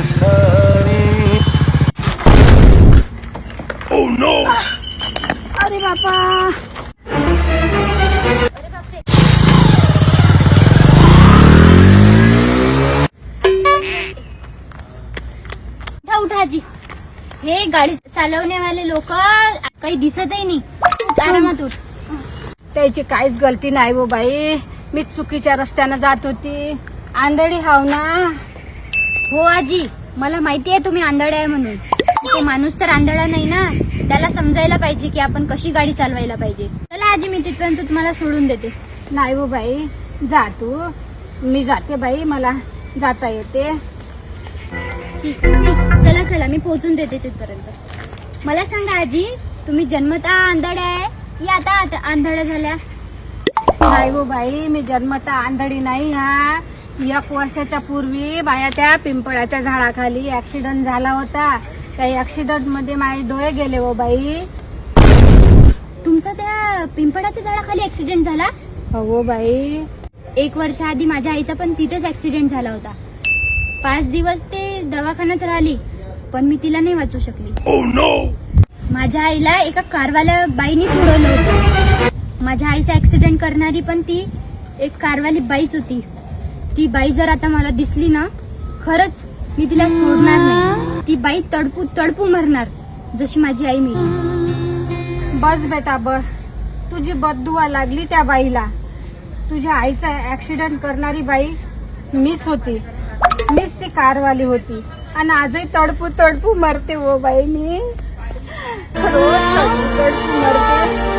Oh no! अरे बापा, उठा उठा आजी. हे गाडी चालवण्यावाले लोक काही दिसतही नाही. आरामात उठ. त्याची काहीच गलती नाही हो बाई. मी चुकीच्या रस्त्यानं जात होती. आंधळी हाव ना. हो आजी, मला माहिती आहे तुम्ही आंधळे आहे म्हणून. तो माणूस तर आंधळा नाही ना. त्याला समजायला पाहिजे की आपण कशी गाडी चालवायला पाहिजे. चला आजी, मी तिथपर्यंत तुम्हाला सोडून देते. नाही हो बाई, जा तू. मी जाते बाई, मला जाता येते. ठीक आहे. चला चला, मी पोहोचून देते तिथपर्यंत. मला सांगा आजी, तुम्ही जन्मता आंधळ्या आहे की आता आंधळ्या झाल्या? नाही हो बाई, मी जन्मता आंधळी नाही. हा 1 वर्षाच्या पूर्वी बाया त्या पिंपळाच्या झाडाखाली ऍक्सिडेंट झाला होता. त्या ऍक्सिडेंट मध्ये माझे डोळे गेले हो बाई. तुमचा त्या पिंपळाच्या झाडाखाली ऍक्सिडेंट झाला? हो बाई. 1 वर्ष आधी माझ्या आईचा पण तिथेच ऍक्सिडेंट झाला होता. 5 दिवस ते दवाखान्यात राहिली, पण मी तिला नाही वाचू शकली. Oh no! माझ्या आईला एका कारवाल्या बाईनीच उडवलं होतं. माझ्या आईचा ऍक्सिडेंट करणारी पण ती एक कारवाली बाईच होती. ती बाई जर आता मला दिसली ना, खरंच मी तिला सोडणार नाही. ती बाई तडपू तडपू मरणार, जशी माझी आई मी. बस बेटा बस. तुझी बददुआ लागली त्या बाईला. तुझ्या आईचा ऍक्सिडेंट करणारी बाई मीच होती. मीच ती कारवाली होती. आणि आजही तडपू तडपू मरते हो बाई. मी रोज तडपू तडपू मरते.